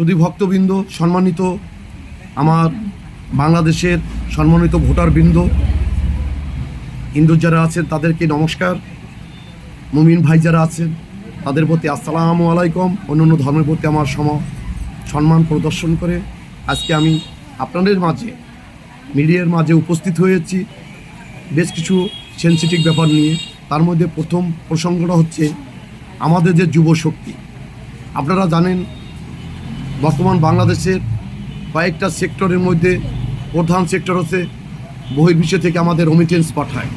সুধী ভক্তবৃন্দ, সম্মানিত আমার বাংলাদেশের সম্মানিত ভোটারবৃন্দ, হিন্দু যারা আছেন তাদেরকে নমস্কার, মুমিন ভাই যারা আছেন তাদের প্রতি আসসালামু আলাইকুম। অন্যান্য ধর্মের প্রতি আমার সম্মান প্রদর্শন করে আজকে আমি আপনাদের মাঝে মিডিয়ার মাঝে উপস্থিত হয়েছি বেশ কিছু সেনসিটিভ ব্যাপার নিয়ে। তার মধ্যে প্রথম প্রসঙ্গটা হচ্ছে আমাদের যে যুব শক্তি। আপনারা জানেন বর্তমান বাংলাদেশের কয়েকটা সেক্টরের মধ্যে প্রধান সেক্টর হচ্ছে বহির্বিশ্ব থেকে আমাদের রেমিটেন্স পাঠায়।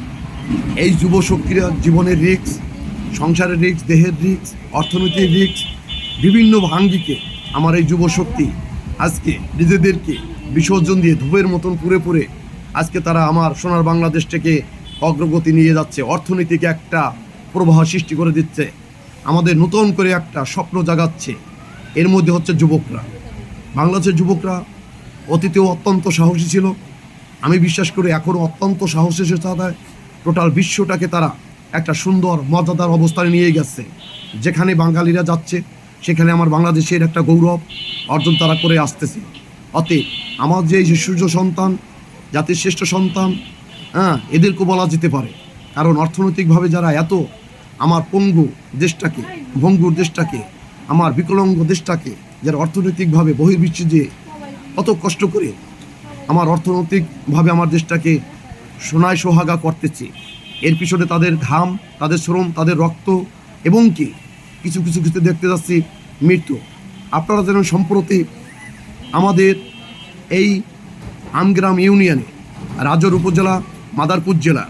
এই যুব শক্তিরা জীবনের রিস্ক, সংসারের রিস্ক, দেহের রিস্ক, অর্থনৈতিক রিস্ক, বিভিন্ন ভাঙ্গিকে আমার এই যুব শক্তি আজকে নিজেদেরকে বিসর্জন দিয়ে ধূপের মতন পুড়ে পুড়ে আজকে তারা আমার সোনার বাংলাদেশটাকে অগ্রগতি নিয়ে যাচ্ছে, অর্থনৈতিক একটা প্রবাহ সৃষ্টি করে দিচ্ছে, আমাদের নতুন করে একটা স্বপ্ন জাগাচ্ছে। এর মধ্যে হচ্ছে যুবকরা। বাংলাদেশের যুবকরা অতীতেও অত্যন্ত সাহসী ছিল, আমি বিশ্বাস করি এখনও অত্যন্ত সাহসের সাথে টোটাল বিশ্বটাকে তারা একটা সুন্দর মর্যাদার অবস্থানে নিয়ে গেছে। যেখানে বাঙালিরা যাচ্ছে সেখানে আমার বাংলাদেশের একটা গৌরব অর্জন তারা করে আসতেছে। অতএব আমার যে এই সূর্য সন্তান, জাতির শ্রেষ্ঠ সন্তান, এদেরকেও বলা যেতে পারে। কারণ অর্থনৈতিকভাবে যারা এত আমার পঙ্গু দেশটাকে, ভঙ্গুর দেশটাকে, আমার বিকলাঙ্গ দেশটাকে যারা অর্থনৈতিকভাবে বহির্বিশ্বে যে কত কষ্ট করে আমার অর্থনৈতিকভাবে আমার দেশটাকে সোনায় সোহাগা করতেছে, এর পিছনে তাদের ঘাম, তাদের শ্রম, তাদের রক্ত এবং কি কিছু কিছু কিছু দেখতে যাচ্ছি মৃত্যু। আপনারা জানেন সম্প্রতি আমাদের এই আমগ্রাম ইউনিয়নে, রাজর উপজেলা, মাদারপুর জেলা,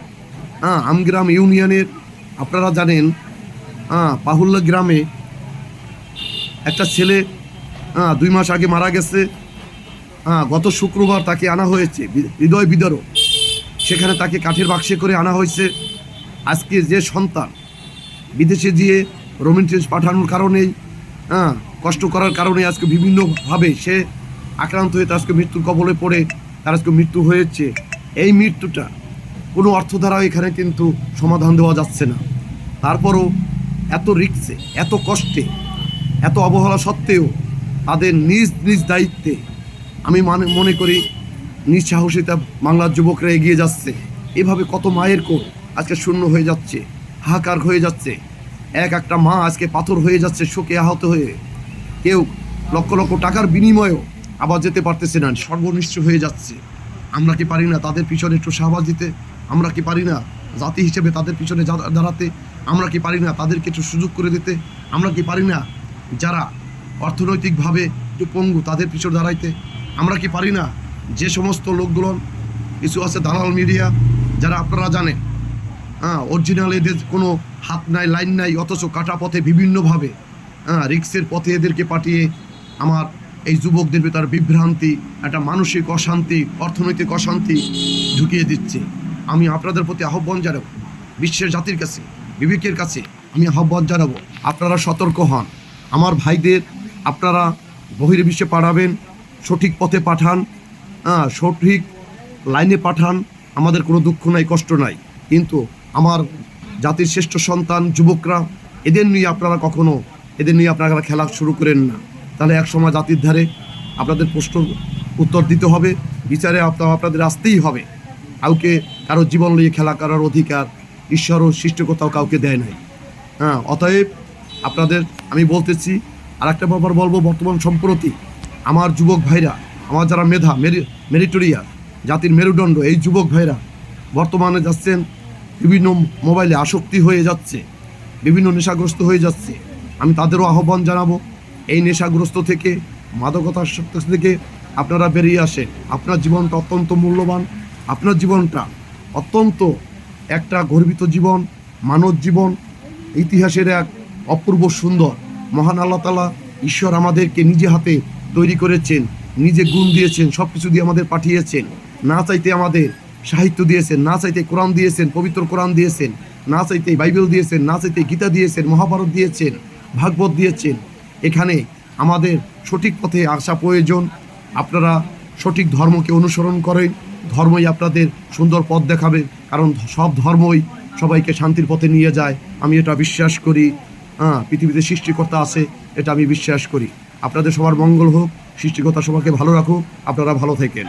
আমগ্রাম ইউনিয়নের আপনারা জানেন পাহুল্লা গ্রামে একটা ছেলে 2 মাস আগে মারা গেছে। গত শুক্রবার তাকে আনা হয়েছে হৃদয় বিদারক, সেখানে তাকে কাঠের বাক্সে করে আনা হয়েছে। আজকে যে সন্তান বিদেশে গিয়ে রেমিটেন্স পাঠানোর কারণেই, কষ্ট করার কারণে আজকে বিভিন্নভাবে সে আক্রান্ত হয়ে আজকে মৃত্যুর কবলে পড়ে তার আজকে মৃত্যু হয়েছে। এই মৃত্যুটা কোনো অর্থ দ্বারা এখানে কিন্তু সমাধান দেওয়া যাচ্ছে না। তারপরও এত রিস্কে, এত কষ্টে, এত অবহেলা সত্ত্বেও তাদের নিজ নিজ দায়িত্বে আমি মনে করি নিজ সাহসিতা বাংলার যুবকরা এগিয়ে যাচ্ছে। এভাবে কত মায়ের কোল আজকে শূন্য হয়ে যাচ্ছে, হাহাকার হয়ে যাচ্ছে। একটা মা আজকে পাথর হয়ে যাচ্ছে, শোকে আহত হয়ে। কেউ লক্ষ লক্ষ টাকার বিনিময়েও আবার যেতে পারতেছে না, সর্বনিশ্চ হয়ে যাচ্ছে। আমরা কি পারি না তাদের পিছনে একটু সাহস দিতে? আমরা কি পারি না জাতি হিসেবে তাদের পিছনে দাঁড়াতে? আমরা কি পারি না তাদেরকে একটু সুযোগ করে দিতে? আমরা কি পারি না যারা অর্থনৈতিকভাবে একটু পঙ্গু তাদের পিছনে দাঁড়াইতে? আমরা কি পারি না যে সমস্ত লোকগুলো কিছু আছে দালাল মিডিয়া, যারা আপনারা জানেন অরিজিনাল এদের কোনো হাত নাই, লাইন নাই, অথচ কাটা পথে বিভিন্নভাবে রিক্সের পথে এদেরকে পাঠিয়ে আমার এই যুবকদের ভেতর বিভ্রান্তি, একটা মানসিক অশান্তি, অর্থনৈতিক অশান্তি ঢুকিয়ে দিচ্ছে। আমি আপনাদের প্রতি আহ্বান জানাবো, বিশ্বের জাতির কাছে, বিবেকের কাছে আমি আহ্বান জানাবো, আপনারা সতর্ক হন। আমার ভাইদের আপনারা বহির্বিশ্বে পাঠাবেন, সঠিক পথে পাঠান, সঠিক লাইনে পাঠান। আমাদের কোনো দুঃখ নাই, কষ্ট নাই। কিন্তু আমার জাতির শ্রেষ্ঠ সন্তান যুবকরা, এদের নিয়ে আপনারা খেলা শুরু করেন না। তাহলে একসময় জাতির ধারে আপনাদের প্রশ্ন উত্তর দিতে হবে, বিচারে আপনাদের আসতেই হবে। কারো জীবন নিয়ে খেলা করার অধিকার ঈশ্বর ও সৃষ্টিকর্তাও কাউকে দেয় নাই। অতএব আপনাদের আমি বলতেছি, আর একটা ব্যাপার বলবো, বর্তমান সম্প্রতি আমার যুবক ভাইরা, আমার যারা মেরিটোরিয়া জাতির মেরুদণ্ড, এই যুবক ভাইরা বর্তমানে যাচ্ছেন বিভিন্ন মোবাইলে আসক্তি হয়ে যাচ্ছে, বিভিন্ন নেশাগ্রস্ত হয়ে যাচ্ছে। আমি তাদেরও আহ্বান জানাবো, এই নেশাগ্রস্ত থেকে, মাদকাসক্ত থেকে আপনারা বেরিয়ে আসেন। আপনার জীবনটা অত্যন্ত মূল্যবান, আপনার জীবনটা অত্যন্ত একটা গর্বিত জীবন, মানব জীবন, ইতিহাসের এক অপূর্ব সুন্দর। মহান আল্লাহ তাআলা ঈশ্বর আমাদেরকে নিজে হাতে তৈরি করেছেন, নিজে গুণ দিয়েছেন, সব কিছু দিয়ে আমাদের পাঠিয়েছেন। না চাইতে আমাদের সাহিত্য দিয়েছেন, না চাইতে কোরআন দিয়েছেন, পবিত্র কোরআন দিয়েছেন, না চাইতে বাইবেল দিয়েছেন, না চাইতে গীতা দিয়েছেন, মহাভারত দিয়েছেন, ভাগবত দিয়েছেন। এখানে আমাদের সঠিক পথে আসা প্রয়োজন। আপনারা সঠিক ধর্মকে অনুসরণ করেন, ধর্মই আপনাদের সুন্দর পথ দেখাবে। কারণ সব ধর্মই সবাইকে শান্তির পথে নিয়ে যায়, আমি এটা বিশ্বাস করি। পৃথিবীতে সৃষ্টিকর্তা আছে, এটা আমি বিশ্বাস করি। আপনাদের সবার মঙ্গল হোক, সৃষ্টিকর্তা সবাইকে ভালো রাখুক, আপনারা ভালো থাকেন।